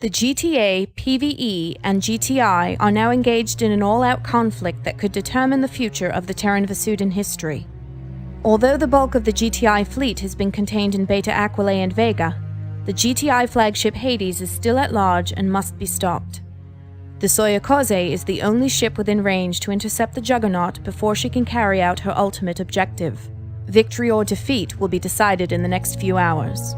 The GTA, PvE, and GTI are now engaged in an all-out conflict that could determine the future of the Terran Vasudan history. Although the bulk of the GTI fleet has been contained in Beta Aquilae and Vega, the GTI flagship Hades is still at large and must be stopped. The Soyokoze is the only ship within range to intercept the Juggernaut before she can carry out her ultimate objective. Victory or defeat will be decided in the next few hours.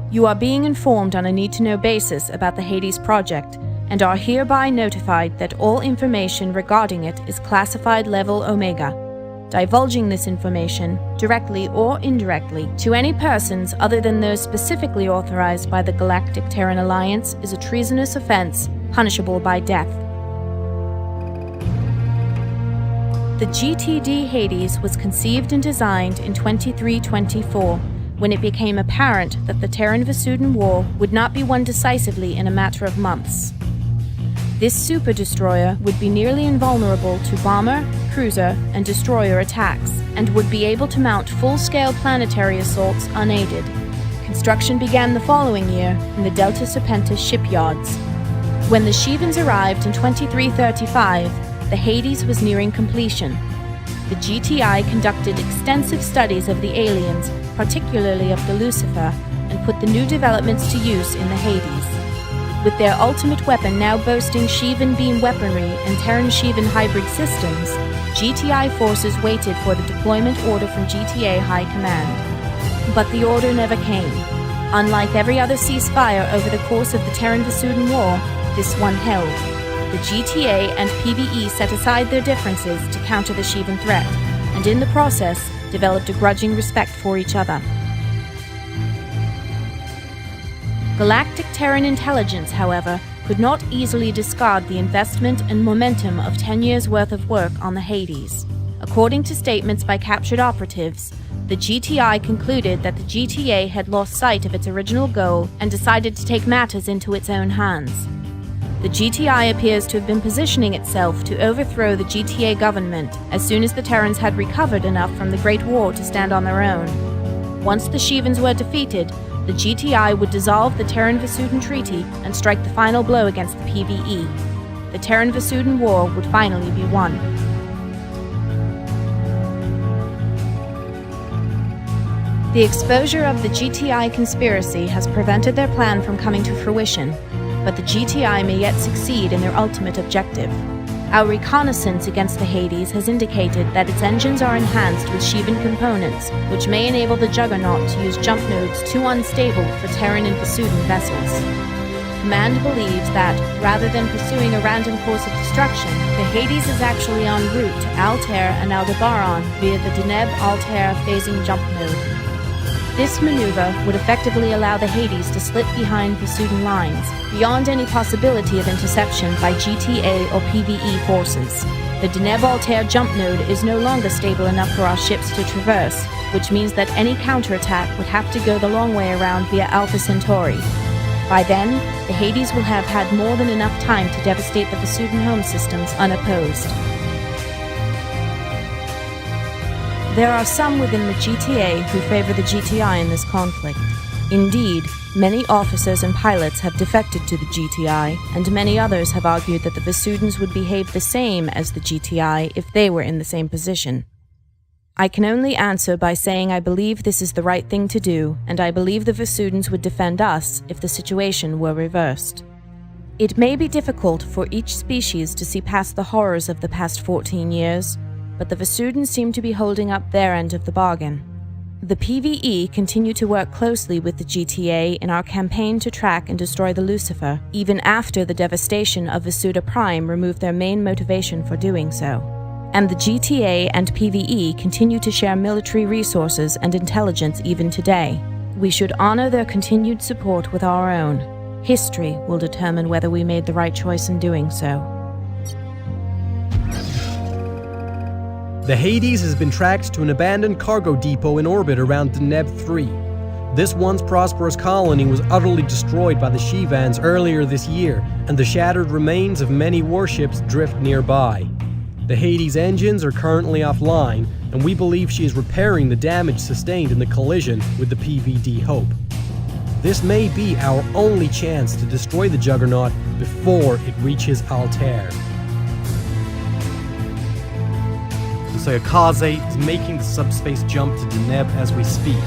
You are being informed on a need-to-know basis about the Hades project and are hereby notified that all information regarding it is classified level Omega. Divulging this information, directly or indirectly, to any persons other than those specifically authorized by the Galactic Terran Alliance is a treasonous offense, punishable by death. The GTD Hades was conceived and designed in 2324, when it became apparent that the Terran Vasudan War would not be won decisively in a matter of months. This super-destroyer would be nearly invulnerable to bomber, cruiser, and destroyer attacks, and would be able to mount full-scale planetary assaults unaided. Construction began the following year in the Delta Serpentis shipyards. When the Shivans arrived in 2335, the Hades was nearing completion. The GTI conducted extensive studies of the aliens, particularly of the Lucifer, and put the new developments to use in the Hades. With their ultimate weapon now boasting Shivan beam weaponry and Terran Shivan hybrid systems, GTI forces waited for the deployment order from GTA High Command. But the order never came. Unlike every other ceasefire over the course of the Terran Vasudan War, this one held. The GTA and PvE set aside their differences to counter the Shivan threat, and in the process, developed a grudging respect for each other. Galactic Terran intelligence, however, could not easily discard the investment and momentum of 10 years' worth of work on the Hades. According to statements by captured operatives, the GTI concluded that the GTA had lost sight of its original goal and decided to take matters into its own hands. The GTI appears to have been positioning itself to overthrow the GTA government as soon as the Terrans had recovered enough from the Great War to stand on their own. Once the Shivans were defeated, the GTI would dissolve the Terran Vasudan Treaty and strike the final blow against the PvE. The Terran Vasudan War would finally be won. The exposure of the GTI conspiracy has prevented their plan from coming to fruition, but the GTI may yet succeed in their ultimate objective. Our reconnaissance against the Hades has indicated that its engines are enhanced with Shivan components, which may enable the Juggernaut to use jump nodes too unstable for Terran and Vasudan vessels. Command believes that, rather than pursuing a random course of destruction, the Hades is actually en route to Altair and Aldebaran via the Deneb-Altair phasing jump node. This maneuver would effectively allow the Hades to slip behind Vasudan lines, beyond any possibility of interception by GTA or PvE forces. The Deneb-Altair jump node is no longer stable enough for our ships to traverse, which means that any counterattack would have to go the long way around via Alpha Centauri. By then, the Hades will have had more than enough time to devastate the Vasudan home systems unopposed. There are some within the GTA who favor the GTI in this conflict. Indeed, many officers and pilots have defected to the GTI, and many others have argued that the Vasudans would behave the same as the GTI if they were in the same position. I can only answer by saying I believe this is the right thing to do, and I believe the Vasudans would defend us if the situation were reversed. It may be difficult for each species to see past the horrors of the past 14 years, but the Vasudans seem to be holding up their end of the bargain. The PvE continue to work closely with the GTA in our campaign to track and destroy the Lucifer, even after the devastation of Vasuda Prime removed their main motivation for doing so. And the GTA and PvE continue to share military resources and intelligence even today. We should honor their continued support with our own. History will determine whether we made the right choice in doing so. The Hades has been tracked to an abandoned cargo depot in orbit around Deneb 3. This once prosperous colony was utterly destroyed by the Shivans earlier this year, and the shattered remains of many warships drift nearby. The Hades engines are currently offline, and we believe she is repairing the damage sustained in the collision with the PVD Hope. This may be our only chance to destroy the Juggernaut before it reaches Altair. The Soyokaze is making the subspace jump to Deneb as we speak.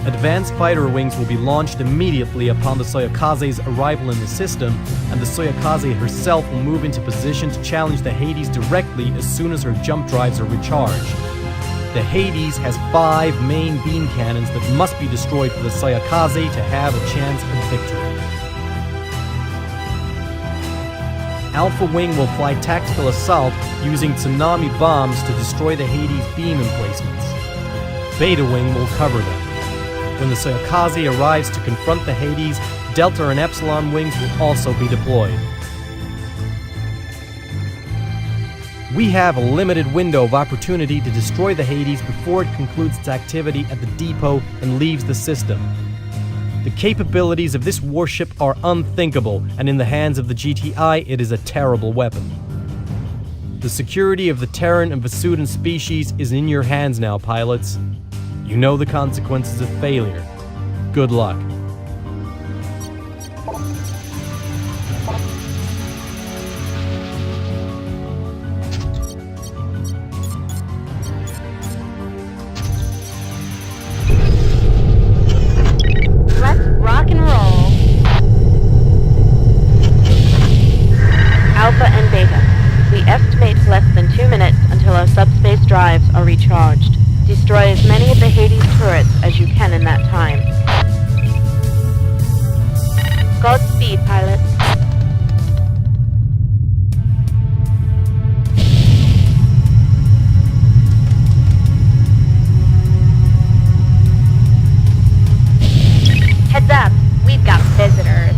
Advanced fighter wings will be launched immediately upon the Soyokaze's arrival in the system, and the Soyokaze herself will move into position to challenge the Hades directly as soon as her jump drives are recharged. The Hades has 5 main beam cannons that must be destroyed for the Soyokaze to have a chance of victory. Alpha Wing will fly tactical assault using tsunami bombs to destroy the Hades beam emplacements. Beta Wing will cover them. When the Soyokaze arrives to confront the Hades, Delta and Epsilon wings will also be deployed. We have a limited window of opportunity to destroy the Hades before it concludes its activity at the depot and leaves the system. The capabilities of this warship are unthinkable, and in the hands of the GTI, it is a terrible weapon. The security of the Terran and Vasudan species is in your hands now, pilots. You know the consequences of failure. Good luck. Let's rock and roll. Alpha and Beta. We estimate less than 2 minutes until our subspace drives are recharged. Destroy as many of the Hades turrets as you can in that time. Godspeed, pilots. Heads up, we've got visitors.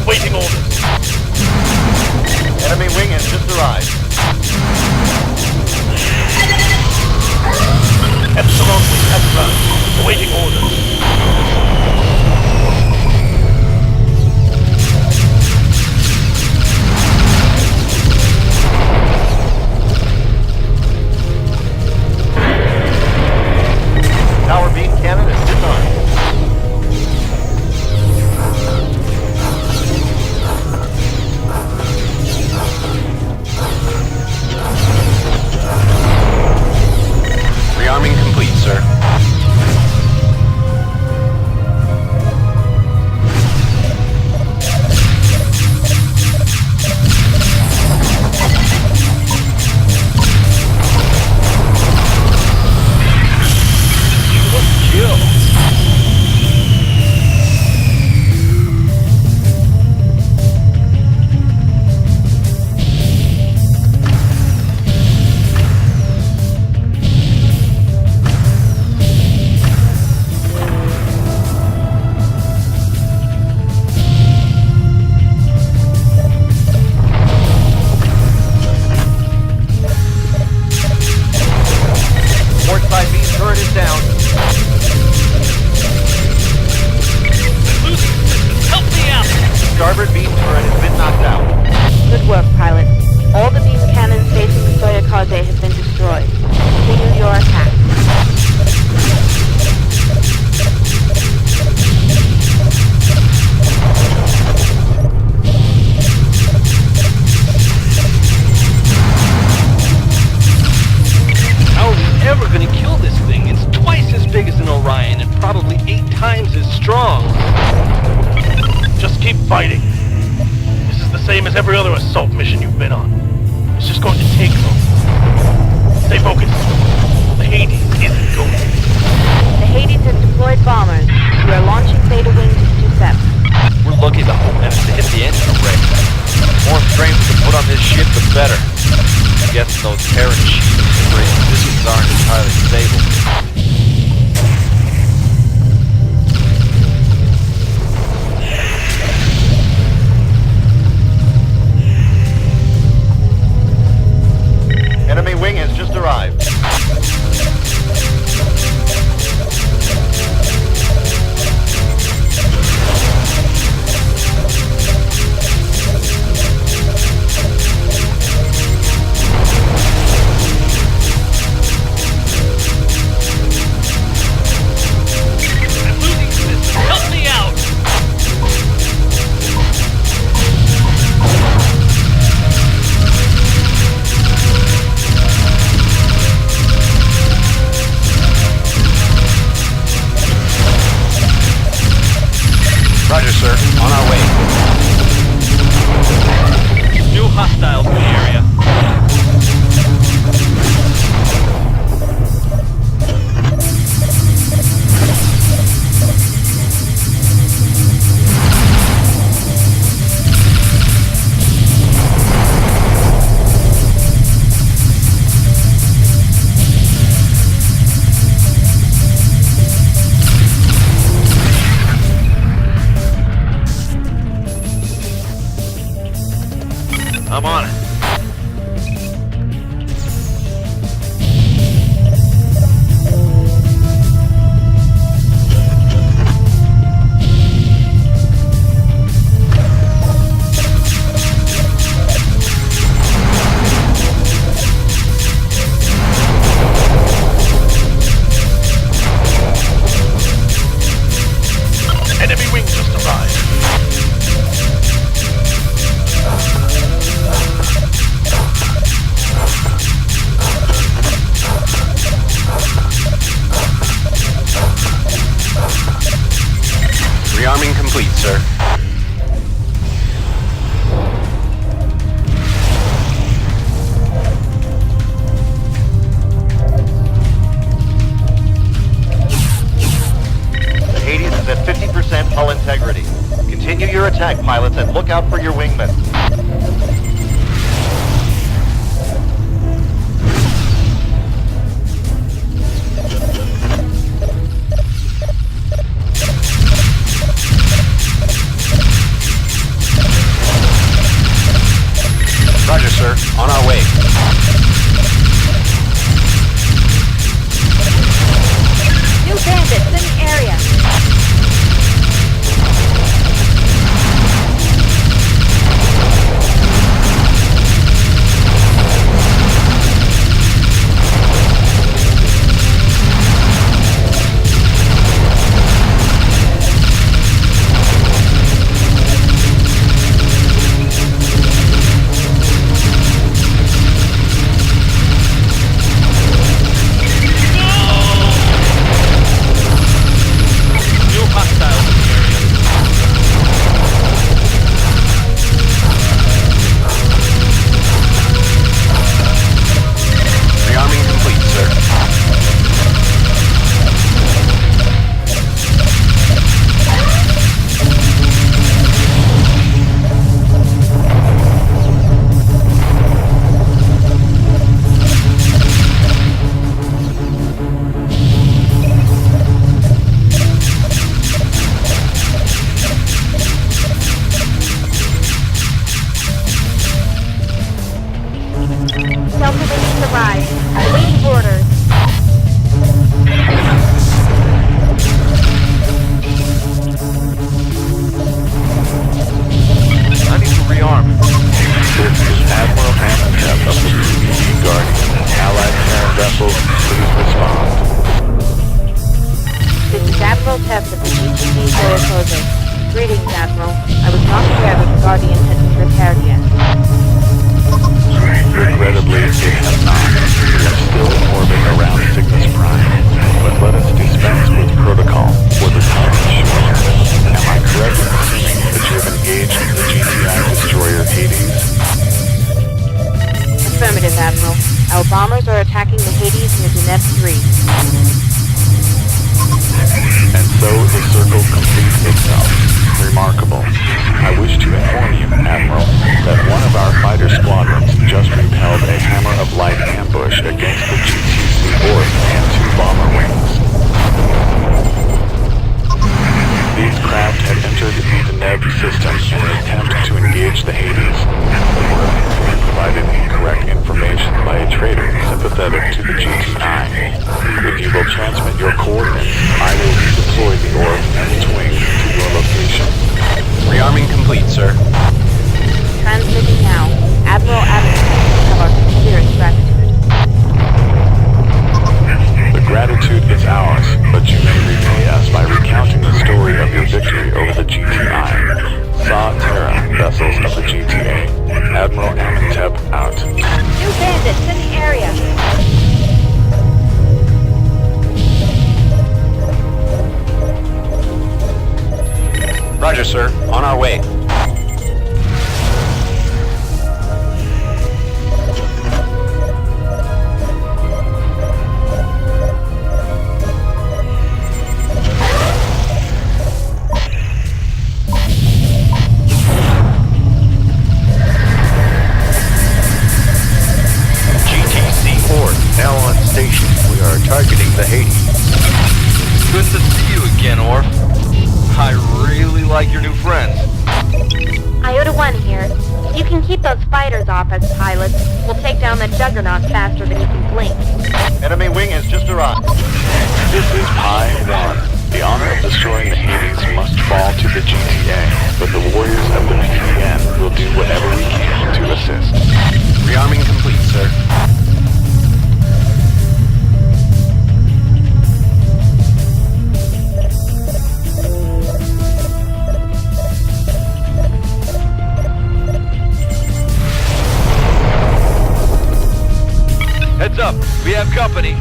Awaiting orders. Enemy wing has just arrived. Epsilon wing has arrived. Awaiting orders. Tower beam cannon is disarmed. fighting. This is the same as every other assault mission you've been on. It's just going to take longer. Stay focused. The Hades isn't going to. The Hades has deployed bombers. We are launching Theta Wing to intercept. We're lucky the whole minute to hit the engine array. The more strain we can put on this ship, the better. I guess those Terran sheep systems aren't entirely stable. Enemy wing has just arrived. I'm losing this. Help me out! Roger, sir. On our way. New hostiles in the area. I'm on it. Enemy wing just arrived. Rearming complete, sir. The Hades is at 50% hull integrity. Continue your attack, pilots, and look out for your wingmen. Roger, sir. On our way. New bandits in the area. bombers are attacking the Hades near Deneb 3. And so the circle completes itself. Remarkable. I wish to inform you, Admiral, that one of our fighter squadrons just repelled a hammer of light ambush against the GTC Orb and 2 bomber wings. These craft had entered the Neb system in an attempt to engage the Hades. The Orb provided incorrect information by a traitor sympathetic to the GTI. If you will transmit your coordinates, I will redeploy the Orb and its wing to your location. Rearming complete, sir. Transmitting now. Admiral Adams have our sincerest gratitude. The gratitude is ours, but you may repay us by recounting the story of your victory over the GTI. Saw Terra, vessels of the GTA. Admiral Amenhotep out. New bandits in the area. Roger, sir. On our way. Now on station. We are targeting the Hades. Good to see you again, Orf. I really like your new friends. Iota 1 here. If you can keep those fighters off as pilots, we'll take down the Juggernaut faster than you can blink. Enemy wing has just arrived. This is Pi 1. The honor of destroying the Hades must fall to the GTA, but the warriors of the PDN will do whatever we can to assist. Rearming complete, sir. Heads up, we have company.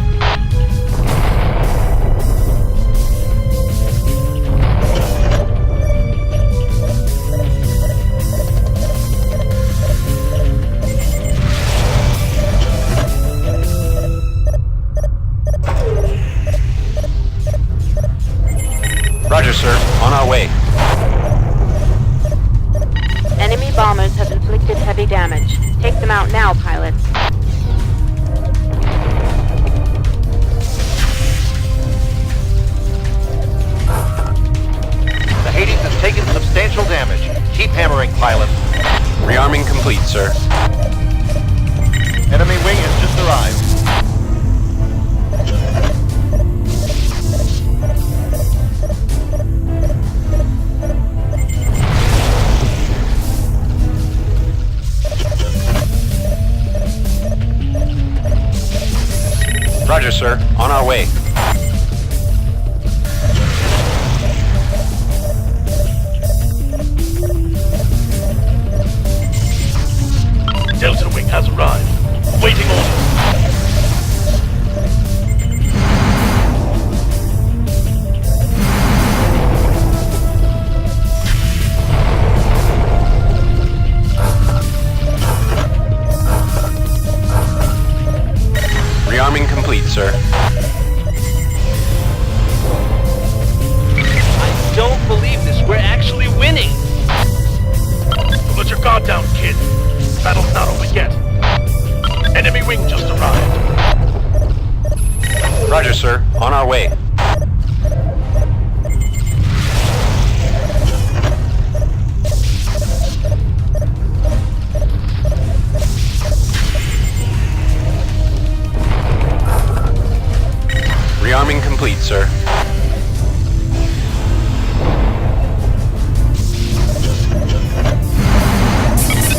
Roger, sir. On our way. Enemy bombers have inflicted heavy damage. Take them out now, pilots. The Hades has taken substantial damage. Keep hammering, pilots. Rearming complete, sir. Enemy wing has just arrived. Roger, sir. On our way. Delta wing has arrived. Waiting orders. Rearming complete, sir. I don't believe this. We're actually winning. Put your guard down, kid. Battle's not over yet. Enemy wing just arrived. Roger, sir. On our way. Rearming complete, sir.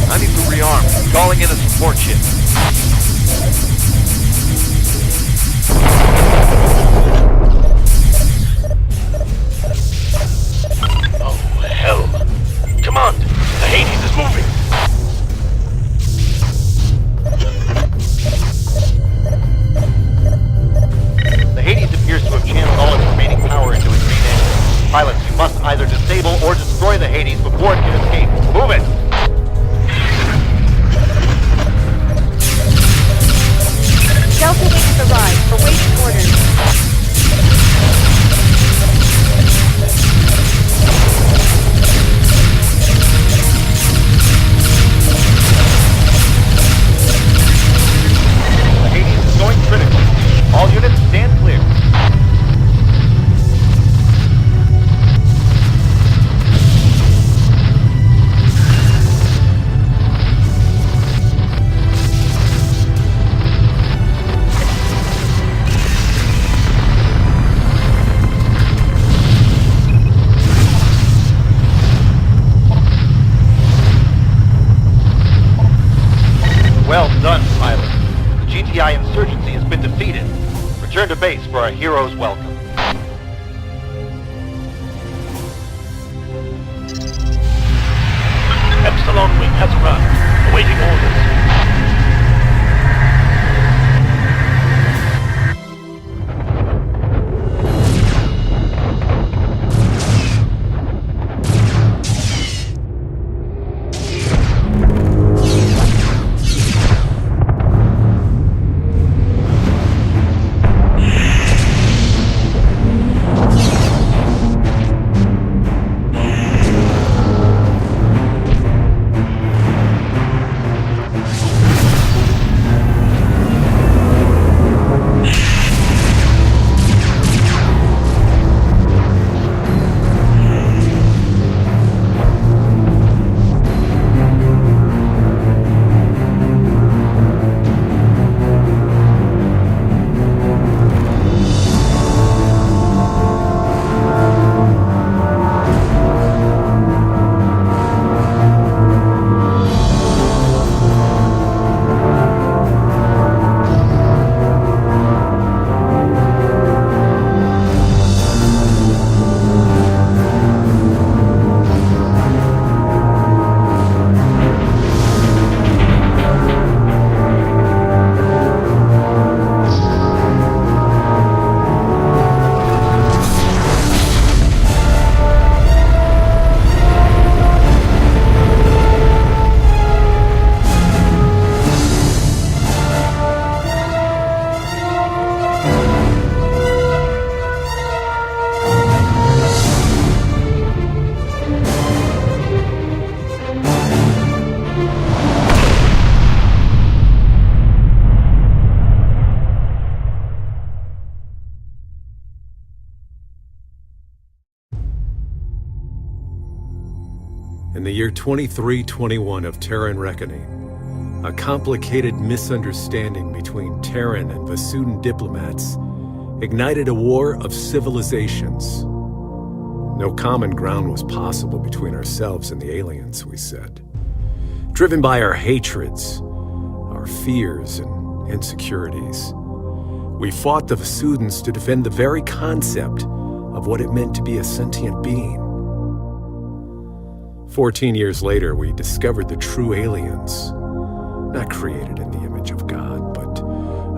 I need to rearm. Calling in a support ship. Oh, hell. Command! The Hades is moving! The Hades appears to have channeled all its remaining power into its main engine. Pilots, you must either disable or destroy the Hades before it can escape. Move it! return to base for a hero's welcome. Epsilon Wing has arrived, awaiting orders. In the year 2321 of Terran Reckoning, a complicated misunderstanding between Terran and Vasudan diplomats ignited a war of civilizations. No common ground was possible between ourselves and the aliens, we said. Driven by our hatreds, our fears and insecurities, we fought the Vasudans to defend the very concept of what it meant to be a sentient being. 14 years later, we discovered the true aliens, not created in the image of God, but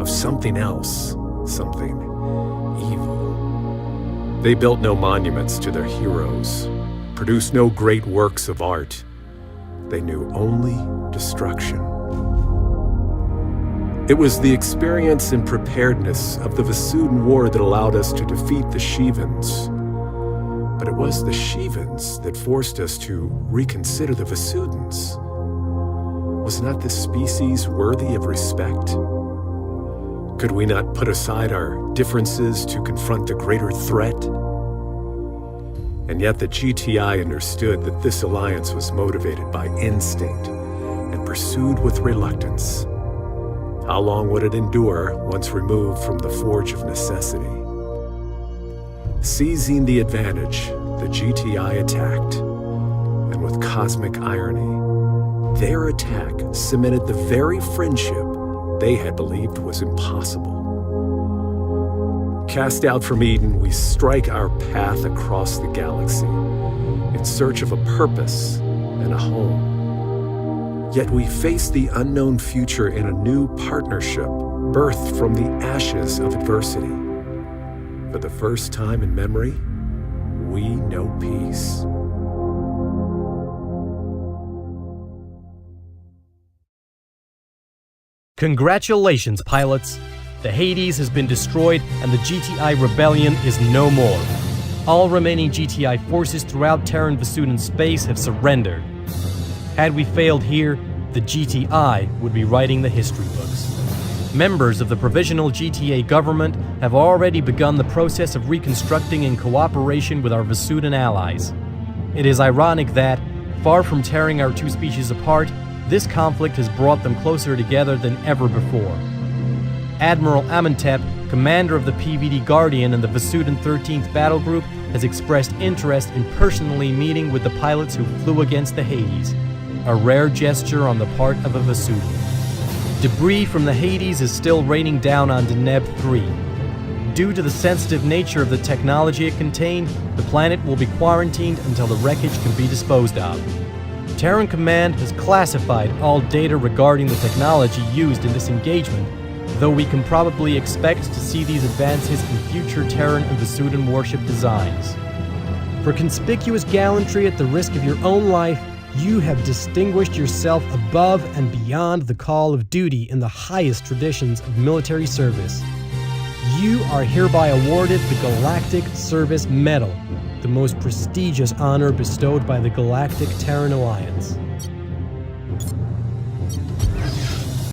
of something else, something evil. They built no monuments to their heroes, produced no great works of art. They knew only destruction. It was the experience and preparedness of the Vasudan War that allowed us to defeat the Shivans. But it was the Shivans that forced us to reconsider the Vasudans. Was not this species worthy of respect? Could we not put aside our differences to confront the greater threat? And yet the GTI understood that this alliance was motivated by instinct and pursued with reluctance. How long would it endure once removed from the forge of necessity? Seizing the advantage, the GTI attacked, and with cosmic irony, their attack cemented the very friendship they had believed was impossible. Cast out from Eden, we strike our path across the galaxy in search of a purpose and a home. Yet we face the unknown future in a new partnership birthed from the ashes of adversity. For the first time in memory, we know peace. Congratulations, pilots! The Hades has been destroyed and the GTI rebellion is no more. All remaining GTI forces throughout Terran Vasudan space have surrendered. Had we failed here, the GTI would be writing the history books. Members of the Provisional GTA government have already begun the process of reconstructing in cooperation with our Vasudan allies. It is ironic that, far from tearing our two species apart, this conflict has brought them closer together than ever before. Admiral Amenhotep, commander of the PVD Guardian and the Vasudan 13th Battle Group, has expressed interest in personally meeting with the pilots who flew against the Hades, a rare gesture on the part of a Vasudan. Debris from the Hades is still raining down on Deneb 3. due to the sensitive nature of the technology it contained, the planet will be quarantined until the wreckage can be disposed of. Terran Command has classified all data regarding the technology used in this engagement, though we can probably expect to see these advances in future Terran and Vasudan warship designs. For conspicuous gallantry at the risk of your own life, you have distinguished yourself above and beyond the call of duty in the highest traditions of military service. You are hereby awarded the Galactic Service Medal, the most prestigious honor bestowed by the Galactic Terran Alliance.